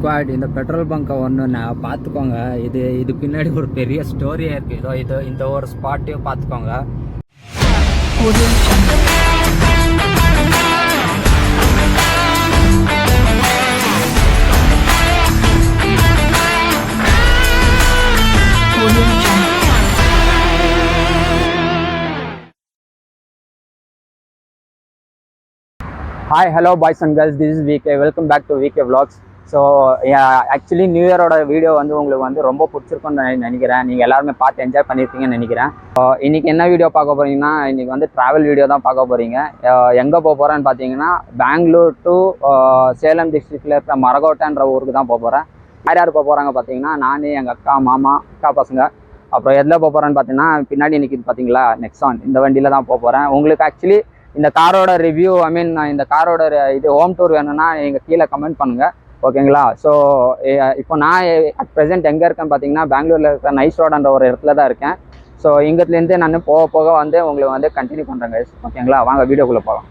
Squad இந்த petrol பங்கை ஒன்று நான் பார்த்துக்கோங்க. இது பின்னாடி ஒரு பெரிய ஸ்டோரியாக இருக்குது. இதோ இந்த ஒரு ஸ்பாட்டையும் பார்த்துக்கோங்க. Hi hello boys and girls, this is VK. Welcome back to VK Vlogs. So actually new இயரோட வீடியோ வந்து உங்களுக்கு வந்து ரொம்ப பிடிச்சிருக்குன்னு நினைக்கிறேன். நீங்கள் எல்லாருமே பார்த்து என்ஜாய் பண்ணியிருப்பீங்கன்னு நினைக்கிறேன். இன்றைக்கி என்ன வீடியோ பார்க்க போகிறீங்கன்னா, இன்றைக்கி வந்து ட்ராவல் வீடியோ தான் பார்க்க போகிறீங்க. எங்கே போக போகிறேன்னு பார்த்தீங்கன்னா, பெங்களூர் டு சேலம் டிஸ்ட்ரிக்டில் இருக்கிற மரகோட்டைன்ற ஊருக்கு தான் போக போகிறேன். யார் யார் போக போகிறாங்க பார்த்தீங்கன்னா, நான், எங்கள் அக்கா, மாமா, அக்கா பசங்க. அப்புறம் எதில் போக போகிறேன்னு பார்த்தீங்கன்னா, பின்னாடி இன்றைக்கி பார்த்தீங்களா நெக்ஸான், இந்த வண்டியில் தான் போக போகிறேன். உங்களுக்கு ஆக்சுவலி இந்த காரோட ரிவ்யூ, இந்த காரோட இது ஹோம் டூர் வேணும்னா நீங்கள் கீழே கமெண்ட் பண்ணுங்கள், ஓகேங்களா? ஸோ இப்போ நான் அட் ப்ரெசென்ட் எங்கே இருக்கேன்னு பார்த்தீங்கன்னா, பெங்களூரில் இருக்கிற நைஸ் ரோடுன்ற ஒரு இடத்துல தான் இருக்கேன். ஸோ இங்கேருந்து நான் போக போக வந்து உங்களுக்கு வந்து கண்டினியூ பண்ணுறேன் கைஸ், ஓகேங்களா? வாங்க வீடியோக்குள்ளே போகலாம்.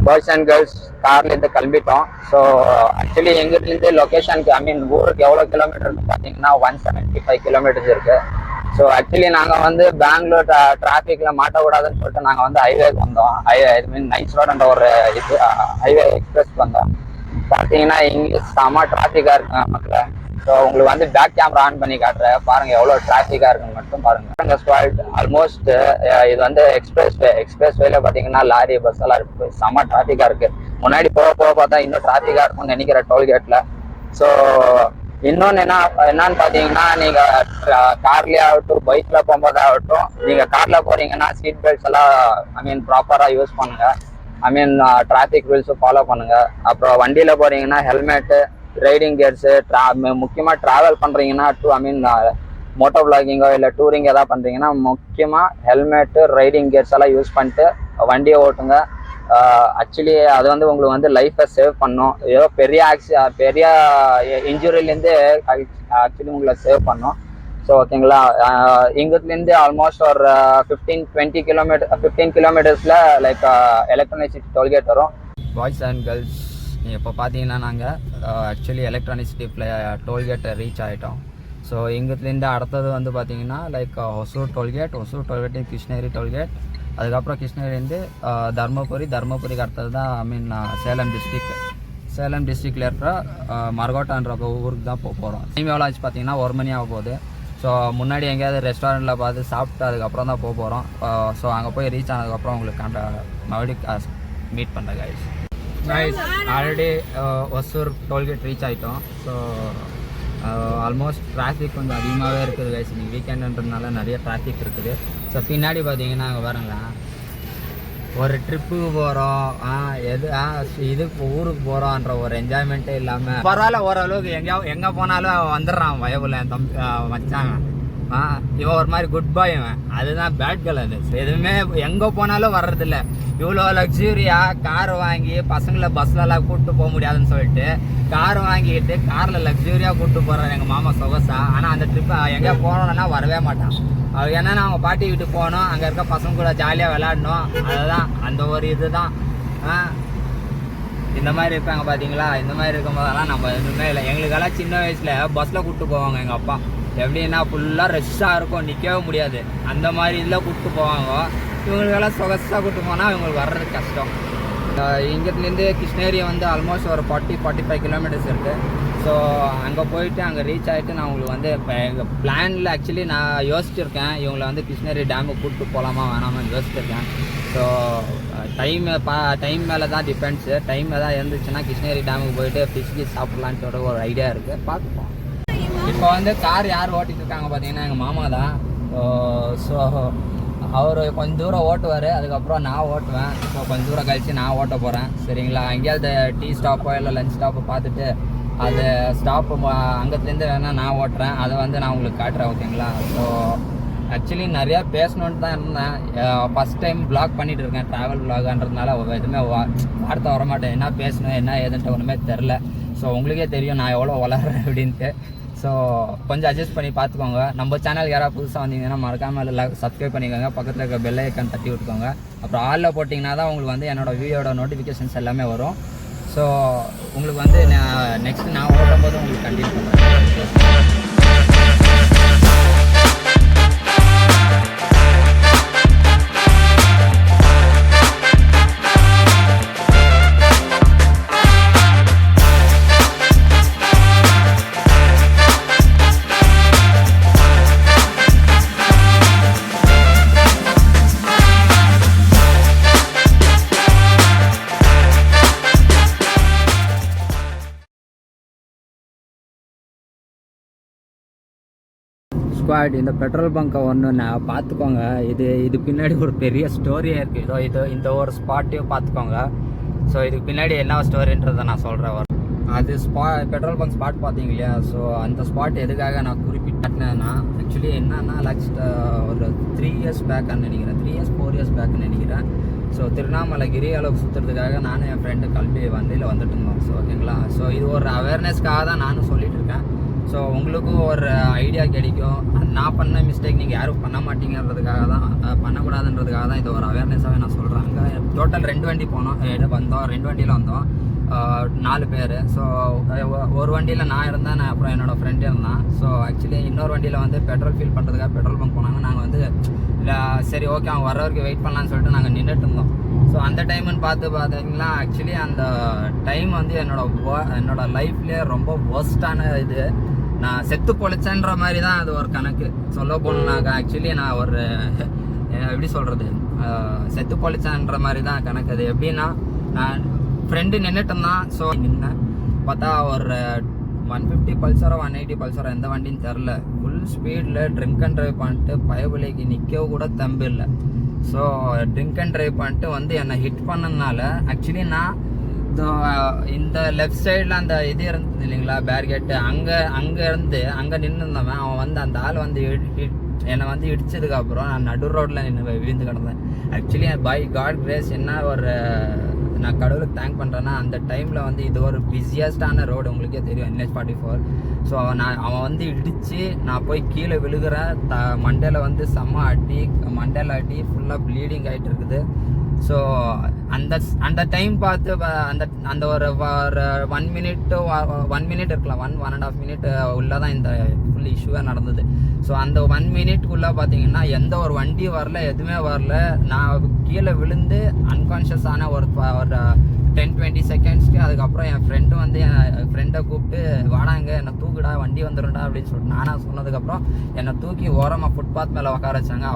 பாய்ஸ் அண்ட் கேர்ள்ஸ் கார்லேருந்து கிளம்பிட்டோம். ஸோ ஆக்சுவலி எங்கேருந்து லொக்கேஷனுக்கு ஊருக்கு எவ்வளோ கிலோமீட்டர்னு பார்த்தீங்கன்னா 175 கிலோமீட்டர்ஸ் இருக்குது. ஸோ ஆக்சுவலி நாங்கள் வந்து பெங்களூர் டிராஃபிக்கில் மாட்டக்கூடாதுன்னு சொல்லிட்டு நாங்கள் வந்து ஹைவேக்கு வந்தோம். நைஸ் ரோடுன்ற ஒரு ஹைவே எக்ஸ்பிரஸ்க்கு வந்தோம். பார்த்தீங்கன்னா இங்கே செம டிராஃபிக்காக இருக்குங்க மக்கள். ஸோ உங்களுக்கு வந்து பேக் கேமரா ஆன் பண்ணி காட்டுறேன், பாருங்கள் எவ்வளோ டிராஃபிக்காக இருக்குன்னு மட்டும் பாருங்கள். ஸ்குவாட் ஆல்மோஸ்ட் இது வந்து எக்ஸ்பிரஸ் வேல பார்த்தீங்கன்னா லாரி பஸ் எல்லாம் இருக்குது, செம டிராஃபிக்காக இருக்குது. முன்னாடி போக போக பார்த்தா இன்னும் டிராஃபிக்காக இருக்கும்னு நினைக்கிறேன் டோல்கேட்டில். ஸோ இன்னொன்று என்னன்னு பார்த்தீங்கன்னா, நீங்கள் கார்லேயே ஆகட்டும் பைக்கில் போகும்போது ஆகட்டும், நீங்கள் காரில் போகிறீங்கன்னா சீட் பெல்ட்ஸ் எல்லாம் ப்ராப்பராக யூஸ் பண்ணுங்கள். டிராஃபிக் ரூல்ஸும் ஃபாலோ பண்ணுங்கள். அப்புறம் வண்டியில் போகிறீங்கன்னா ஹெல்மெட்டு, ரைடிங் கியர்ஸு, முக்கியமாக ட்ராவல் பண்ணுறீங்கன்னா மோட்டோ விளாகிங்கோ இல்லை டூரிங் எதாவது பண்ணுறீங்கன்னா முக்கியமாக ஹெல்மெட்டு, ரைடிங் கியர்ஸ் எல்லாம் யூஸ் பண்ணிட்டு வண்டியை ஓட்டுங்க. ஆக்சுவலி அது வந்து உங்களுக்கு வந்து லைஃப்பை சேவ் பண்ணும். ஏதோ பெரிய இன்ஜுரிலேருந்து ஆக்சுவலி உங்களை சேவ் பண்ணும். ஸோ ஓகேங்களா, இங்கேருந்து ஆல்மோஸ்ட் ஒரு 15 கிலோமீட்டர்ஸில் லைக் எலக்ட்ரானிக் சிட்டி டோல்கேட் வரும். பாய்ஸ் அண்ட் கேர்ள்ஸ், இப்போ பார்த்தீங்கன்னா நாங்கள் ஆக்சுவலி எலக்ட்ரானிக் சிட்டி டோல்கேட்டை ரீச் ஆகிட்டோம். ஸோ இங்கேருந்து அடுத்தது வந்து பார்த்தீங்கன்னா like Hosur tollgate, Krishnagiri tollgate, அதுக்கப்புறம் கிருஷ்ணகிரிலேருந்து தர்மபுரிக்கு அடுத்தது தான் சேலம் டிஸ்ட்ரிக்டில் இருக்கிற மரகோட்டான்ற ஊருக்கு தான் போகிறோம். டைம் எவ்வளோ ஆச்சு பார்த்தீங்கன்னா 1 மணி ஆக போகுது. ஸோ முன்னாடி எங்கேயாவது ரெஸ்டாரண்ட்டில் பார்த்து சாப்பிட்டு அதுக்கப்புறம் தான் போகிறோம். ஸோ அங்கே போய் ரீச் ஆனதுக்கப்புறம் உங்களுக்கு மறுபடியும் மீட் பண்ணுறேன் guys. Already Hosur tollgate reach ஆகிட்டோம். ஸோ ஆல்மோஸ்ட் டிராஃபிக் கொஞ்சம் அதிகமாகவே இருக்குது கைஸ். இன்னைக்கு வீக்கெண்டுன்றதுனால நிறைய டிராஃபிக் இருக்குது. ஸோ பின்னாடி பார்த்தீங்கன்னா அங்கே பாருங்களேன், ஒரு ட்ரிப்புக்கு போகிறோம், இதுக்கு ஊருக்கு போகிறோன்ற ஒரு என்ஜாய்மெண்ட்டே இல்லாமல் பரவாயில்ல, ஓரளவுக்கு எங்கே போனாலும் வந்துடுறான் வயபுல என் தம்பி வச்சாங்க. இவன் ஒரு மாதிரி குட் பாய், இவன் அதுதான் பேட் கேர்ள். அது எதுவுமே எங்கே போனாலும் வர்றதில்ல. இவ்வளோ லக்ஸூரியாக கார் வாங்கி பசங்களை பஸ்லலாம் கூப்பிட்டு போக முடியாதுன்னு சொல்லிட்டு கார் வாங்கிட்டு காரில் லக்ஸூரியாக கூப்பிட்டு போகிறான் எங்கள் மாமா சொகசா. ஆனால் அந்த ட்ரிப்பு எங்கே போனோன்னா வரவே மாட்டான். அது என்னன்னா அவங்க பாட்டி வீட்டுக்கு போகணும், அங்கே இருக்க பசங்க கூட ஜாலியாக விளையாடணும், அதுதான் அந்த ஒரு இதுதான். இந்த மாதிரி இருப்பாங்க பார்த்தீங்களா. இந்த மாதிரி இருக்கும் போதெல்லாம் நம்ம எதுவுமே இல்லை. எங்களுக்கெல்லாம் சின்ன வயசில் பஸ்ஸில் கூப்பிட்டு போவாங்க எங்கள் அப்பா. எப்படின்னா ஃபுல்லாக ரஷ்ஷாக இருக்கும், நிற்கவே முடியாது. அந்த மாதிரி இதில் கூப்பிட்டு போவாங்க. இவங்களுக்கெல்லாம் சொகஸாக கூப்பிட்டு போனால் இவங்களுக்கு வர்றது கஷ்டம். இங்கேருந்து கிருஷ்ணகிரி வந்து ஆல்மோஸ்ட் ஒரு 40-45 கிலோமீட்டர்ஸ் இருக்குது. ஸோ அங்கே போயிட்டு அங்கே ரீச் ஆகிட்டு நான் உங்களுக்கு வந்து இப்போ எங்கள் பிளானில் ஆக்சுவலி நான் யோசிச்சிருக்கேன், இவங்களை வந்து கிருஷ்ணகிரி டேமுக்கு கூப்பிட்டு போகலாமா வேணாமான்னு யோசிச்சிருக்கேன். ஸோ டைம் மேலே தான் டிபெண்ட்ஸு. டைம் எதாவது இருந்துச்சுன்னா கிருஷ்ணகிரி டேமுக்கு போயிட்டு ஃபிஷ் சாப்பிட்லான்னு சொல்கிற ஒரு ஐடியா இருக்குது, பார்த்துப்போம். இப்போ வந்து கார் யார் ஓட்டிகிட்டு இருக்காங்க பார்த்தீங்கன்னா எங்கள் மாமா தான். ஸோ அவர் கொஞ்சம் தூரம் ஓட்டுவார், அதுக்கப்புறம் நான் ஓட்டுவேன். ஸோ கொஞ்சம் தூரம் கழித்து நான் ஓட்ட போகிறேன், சரிங்களா? எங்கேயாவது டீ ஸ்டாப்போ இல்லை லஞ்ச் ஸ்டாப்போ பார்த்துட்டு அது ஸ்டாப்பு அங்கேருந்து வேணால் நான் ஓட்டுறேன், அதை வந்து நான் உங்களுக்கு காட்டுறேன், ஓகேங்களா? ஸோ ஆக்சுவலி நிறையா பேசணுன்ட்டு தான் இருந்தேன். ஃபஸ்ட் டைம் வ்ளாக் பண்ணிகிட்டு இருக்கேன், ட்ராவல் வ்ளாக்ன்றதுனால எதுவுமே வார்த்தை வரமாட்டேன். என்ன பேசணும் என்ன ஏதுன்ட்டு ஒன்றுமே தெரில. ஸோ உங்களுக்கே தெரியும் நான் எவ்வளோ வளர்றேன் அப்படின்ட்டு. ஸோ கொஞ்சம் அட்ஜஸ்ட் பண்ணி பார்த்துக்கோங்க. நம்ம சேனல் யாராவது புதுசாக வந்தீங்கன்னா மறக்காமல் சப்ஸ்கிரைப் பண்ணிக்கோங்க, பக்கத்தில் இருக்க பெல் ஐக்கான் தட்டி விட்டுக்கோங்க. அப்புறம் ஆலில் போட்டிங்கன்னா தான் உங்களுக்கு வந்து என்னோடய வீடியோட நோட்டிஃபிகேஷன்ஸ் எல்லாமே வரும். ஸோ உங்களுக்கு வந்து நெக்ஸ்ட் நான் ஓட்டும் போது உங்களுக்கு கண்டினியூ பண்ணுறேன். ஸ்குவாட், இந்த பெட்ரோல் பங்கை ஒன்று நான் பார்த்துக்கோங்க. இது பின்னாடி ஒரு பெரிய ஸ்டோரியாக இருக்குது. இந்த ஒரு ஸ்பாட்டையும் பார்த்துக்கோங்க. ஸோ இதுக்கு பின்னாடி என்ன ஸ்டோரின்றதை நான் சொல்கிறேன். அது பெட்ரோல் பங்க் ஸ்பாட் பார்த்தீங்க இல்லையா? ஸோ அந்த ஸ்பாட் எதுக்காக நான் குறிப்பிட்டேன்னா, ஆக்சுவலி என்னன்னா லாஸ்ட் ஒரு 3 years பேக்குன்னு நினைக்கிறேன், 4 years பேக்குன்னு நினைக்கிறேன். ஸோ திருவண்ணாமலை கிரி அளவுக்கு சுற்றுறதுக்காக நானும் என் ஃப்ரெண்டு கல்வி வண்டியில் வந்துட்டு இருந்தோம். ஸோ ஓகேங்களா? ஸோ இது ஒரு அவேர்னஸ்க்காக தான் நானும் சொல்லிட்டு இருக்கேன். ஸோ உங்களுக்கும் ஒரு ஐடியா கிடைக்கும். நான் பண்ண மிஸ்டேக் நீங்கள் யாரும் பண்ண மாட்டீங்கிறதுக்காக தான், பண்ணக்கூடாதுன்றதுக்காக தான் இது ஒரு அவேர்னஸாகவே நான் சொல்கிறேன். அங்கே டோட்டல் 2 வண்டி போனோம், வந்தோம். 2 வண்டியில் வந்தோம், 4 பேர். ஸோ ஒரு வண்டியில் நான் இருந்தேன், அப்புறம் என்னோடய ஃப்ரெண்டு இருந்தான். ஸோ ஆக்சுவலி இன்னொரு வண்டியில் வந்து பெட்ரோல் ஃபில் பண்ணுறதுக்காக பெட்ரோல் பங்க் போனாங்க. நாங்கள் வந்து சரி ஓகே அவங்க வர வரைக்கும் வெயிட் பண்ணலான்னு சொல்லிட்டு நாங்கள் நின்றுட்டு இருந்தோம். ஸோ அந்த டைமுன்னு பார்த்தீங்கன்னா ஆக்சுவலி அந்த டைம் வந்து என்னோட லைஃப்லேயே ரொம்ப ஒர்ஸ்டான இது. நான் செத்து பொழைச்சேன்ற மாதிரி தான் அது ஒரு கணக்கு. சொல்ல போனாக்கா ஆக்சுவலி நான் ஒரு எப்படி சொல்கிறது, செத்து பொழைச்சேன்ற மாதிரி தான் கணக்கு. அது எப்படின்னா, நான் ஃப்ரெண்டு நின்றுட்டு இருந்தான். ஸோ நின்னேன், பார்த்தா ஒரு 150 பல்சரோ 180 பல்சரோ எந்த வண்டின்னு தெரில, ஃபுல் ஸ்பீடில் ட்ரிங்க் அண்ட் ட்ரைவ் பண்ணிட்டு பயவிலைக்கு நிற்க கூட தம்பு இல்லை. ஸோ ட்ரிங்க் அண்ட் ட்ரைவ் பண்ணிட்டு வந்து என்னை ஹிட் பண்ணதுனால ஆக்சுவலி நான் இந்த லெஃப்ட் சைடில் அந்த இது இருந்தது இல்லைங்களா, பேரிகேட்டு, அங்கே இருந்து அங்கே நின்றுருந்தவன் அவன் வந்து அந்த ஆள் வந்து என்னை வந்து இடிச்சதுக்கப்புறம் நான் நடு ரோட்டில் நின்று விழுந்து கிடந்தேன். ஆக்சுவலி பை காட் கிரேஸ் என்ன ஒரு நான் கடவுளுக்கு தேங்க் பண்ணுறேன்னா, அந்த டைமில் வந்து இது ஒரு பிஸியஸ்டான ரோடு, உங்களுக்கே தெரியும், NH-44. ஸோ அவன் வந்து இடித்து நான் போய் கீழே விழுகிறேன். மண்டையில் வந்து செம்ம அடி, மண்டையில் அடி, ஃபுல்லாக ப்ளீடிங் ஆகிட்டு இருக்குது. ஸோ அந்த டைம் பார்த்து அந்த ஒரு 1 minute இருக்கலாம், 1.5 minute உள்ளே தான் இந்த ஃபுல் இஷ்யூவாக நடந்தது. ஸோ அந்த 1 minuteக்குள்ளே பார்த்தீங்கன்னா எந்த ஒரு வண்டியும் வரல, எதுவுமே வரல. நான் கீழே விழுந்து அன்கான்ஷியஸ் ஆன ஒரு 10-20 செகண்ட்ஸ்க்கு. அதுக்கப்புறம் என் ஃப்ரெண்டு வந்து என் ஃப்ரெண்டை கூப்பிட்டு, வாடாங்க என்னை தூக்குடா, வண்டி வந்துடும்டா அப்படின்னு சொல்லிட்டு நானாக சொன்னதுக்கப்புறம் என்னை தூக்கி ஓரமாக ஃபுட்பாத் மேலே உட்கார வச்சாங்க.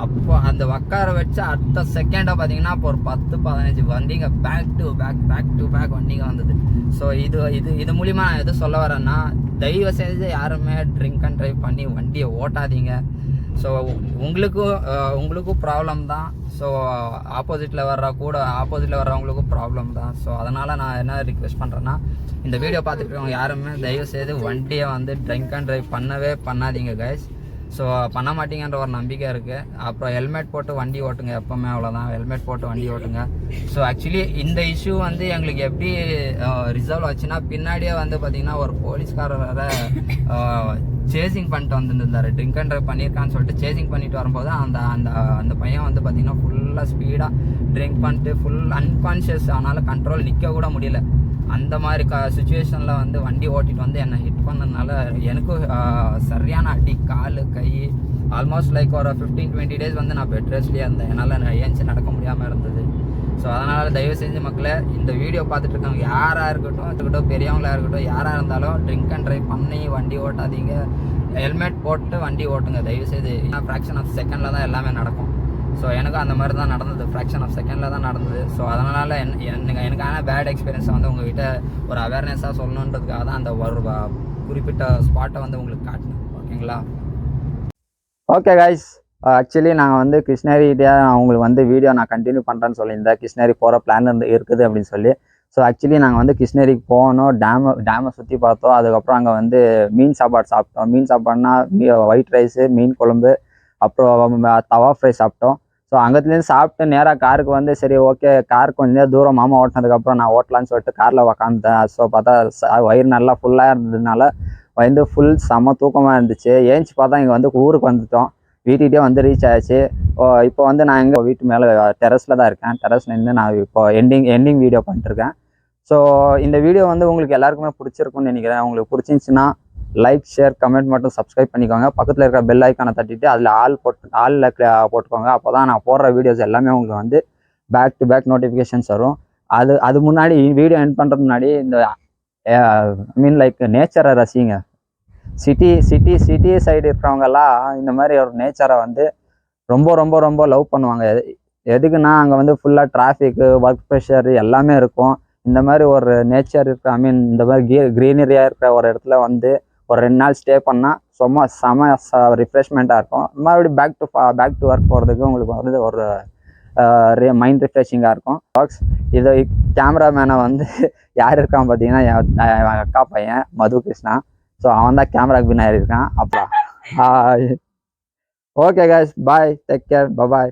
அப்போ அந்த உட்கார வச்ச அடுத்த செகண்டாக பார்த்தீங்கன்னா இப்போ ஒரு 10-15 வண்டிங்க பேக் டு பேக் வண்டிங்க வந்தது. ஸோ இது மூலிமா நான் எது சொல்ல வரேன்னா, தயவு செஞ்சு யாருமே ட்ரிங்க் அண்ட் ட்ரைவ் பண்ணி வண்டியை ஓட்டாதீங்க. ஸோ உங்களுக்கும் ப்ராப்ளம் தான். ஸோ ஆப்போசிட்டில் வர்றவங்களுக்கும் ப்ராப்ளம் தான். ஸோ அதனால் நான் என்ன ரிக்வெஸ்ட் பண்ணுறேன்னா, இந்த வீடியோ பார்த்துட்டு இருக்கவங்க யாருமே தயவு செய்து வண்டியை வந்து ட்ரிங்க் அண்ட் ட்ரைவ் பண்ணாதீங்க கைஸ். ஸோ பண்ண மாட்டீங்கன்ற ஒரு நம்பிக்கை இருக்குது. அப்புறம் ஹெல்மெட் போட்டு வண்டி ஓட்டுங்க, எப்போவுமே அவ்வளோதான், ஹெல்மெட் போட்டு வண்டி ஓட்டுங்க. ஸோ ஆக்சுவலி இந்த இஷ்யூ வந்து எங்களுக்கு எப்படி ரிசால்வ் ஆச்சுன்னா, பின்னாடியே வந்து பார்த்திங்கன்னா ஒரு போலீஸ்காரர் வேறு சேசிங் பண்ணிட்டு வந்துருந்தார். ட்ரிங்க் அண்ட் ட்ரைவ் பண்ணியிருக்கான்னு சொல்லிட்டு சேசிங் பண்ணிட்டு வரும்போது அந்த பையன் வந்து பார்த்திங்கன்னா ஃபுல்லாக ஸ்பீடாக ட்ரிங்க் பண்ணிட்டு ஃபுல் அன்கான்ஷியஸ், அதனால் கண்ட்ரோல் நிற்க கூட முடியல. அந்த மாதிரி சுச்சுவேஷனில் வந்து வண்டி ஓட்டிட்டு வந்து என்னை ஹிட் பண்ணதுனால எனக்கும் சரியான அடி, கால், கை, ஆல்மோஸ்ட் லைக் ஒரு 15-20 days வந்து நான் பெட் ரெஸ்ட்லேயே இருந்தேன். என்னால் ஏஞ்சி நடக்க முடியாமல் இருந்தது. ஸோ அதனால் தயவு செஞ்சு மக்களே, இந்த வீடியோ பார்த்துட்டு இருக்கவங்க யாராக இருக்கட்டும், பெரியவங்களாக இருக்கட்டும், யாராக இருந்தாலும் ட்ரிங்க் அண்ட் ட்ரைவ் பண்ணி வண்டி ஓட்டாதீங்க. ஹெல்மெட் போட்டு வண்டி ஓட்டுங்க தயவு செய்து. ஃப்ராக்ஷன் ஆஃப் செகண்டில் தான் எல்லாமே நடக்கும். ஸோ எனக்கும் அந்த மாதிரி தான் நடந்தது, ஃப்ராக்ஷன் ஆஃப் செகண்டில் தான் நடந்தது. ஸோ அதனால் எனக்கான பேட் எக்ஸ்பீரியன்ஸை வந்து உங்கள்கிட்ட ஒரு அவேர்னஸாக சொல்லணுன்றதுக்காக தான் அந்த ஒரு குறிப்பிட்ட ஸ்பாட்டை வந்து உங்களுக்கு காட்டினேன். ஓகேங்களா? ஓகே கைஸ், ஆக்சுவலி நாங்கள் வந்து கிருஷ்ணகிரிட்டே உங்களுக்கு வந்து வீடியோ நான் கண்டினியூ பண்ணுறேன்னு சொல்லியிருந்தேன். கிருஷ்ணகிரி போகிற பிளான் இருக்குது அப்படின்னு சொல்லி. ஸோ ஆக்சுவலி நாங்கள் வந்து கிருஷ்ணகிரிக்கு போனோம், டேமை சுற்றி பார்த்தோம். அதுக்கப்புறம் அங்கே வந்து மீன் சாப்பாடு சாப்பிட்டோம். மீன் சாப்பாடுனா ஒயிட் ரைஸு, மீன் குழம்பு, அப்புறம் தவா ஃப்ரை சாப்பிட்டோம். ஸோ அங்கேருந்து சாப்பிட்டு நேராக காருக்கு வந்து சரி ஓகே, கார் கொஞ்சம் நேரம் தூரம் மாமா ஓட்டினதுக்கப்புறம் நான் ஓட்டலான்னு சொல்லிட்டு காரில் உக்காந்துட்டேன். ஸோ பார்த்தா வயிறு நல்லா ஃபுல்லாக இருந்ததுனால வந்து ஃபுல் செம்ம தூக்கமாக இருந்துச்சு. ஏஞ்சி பார்த்தா இங்கே வந்து ஊருக்கு வந்துட்டோம், வீட்டுக்கிட்டே வந்து ரீச் ஆகிடுச்சு. இப்போ வந்து நான் எங்கள் வீட்டு மேலே டெரஸில் தான் இருக்கேன். டெரஸ் நின்று நான் இப்போ எண்டிங் வீடியோ பண்ணிட்டுருக்கேன். ஸோ இந்த வீடியோ வந்து உங்களுக்கு எல்லாருக்குமே பிடிச்சிருக்கும்னு நினைக்கிறேன். உங்களுக்கு பிடிச்சிருந்துச்சுன்னா லைக், ஷேர், கமெண்ட் மட்டும் சப்ஸ்கிரைப் பண்ணிக்கோங்க. பக்கத்தில் இருக்கிற பெல் ஐக்கானை தட்டிட்டு அதில் ஆலில் போட்டுக்கோங்க. அப்போ தான் நான் போடுற வீடியோஸ் எல்லாமே உங்களுக்கு வந்து பேக் டு பேக் நோட்டிஃபிகேஷன்ஸ் வரும். அது முன்னாடி வீடியோ எண்ட் பண்ணுறதுக்கு முன்னாடி இந்த லைக் நேச்சரை ரசிங்க. சிட்டி சைடு இருக்கிறவங்கெல்லாம் இந்த மாதிரி ஒரு நேச்சரை வந்து ரொம்ப ரொம்ப ரொம்ப லவ் பண்ணுவாங்க. எதுக்குன்னா அங்கே வந்து ஃபுல்லாக டிராஃபிக்கு, ஒர்க் ப்ரெஷர் எல்லாமே இருக்கும். இந்த மாதிரி ஒரு நேச்சர் இருக்க இந்த மாதிரி க்ரீனரியாக இருக்கிற ஒரு இடத்துல வந்து ஒரு 2 நாள் ஸ்டே பண்ணால் செம ரிஃப்ரெஷ்மெண்ட்டாக இருக்கும். மறுபடியும் பேக் டு ஒர்க் போகிறதுக்கு உங்களுக்கு வந்து ஒரு மைண்ட் ரிஃப்ரெஷிங்காக இருக்கும். இதை கேமராமேனை வந்து யார் இருக்கான் பார்த்தீங்கன்னா என் அக்கா பையன் மது கிருஷ்ணா. ஸோ அவன் தான் கேமராக்கு பின்னாடி இருக்கான். அப்புறம் ஓகே கைஸ், பாய், டேக் கேர், பபாய்.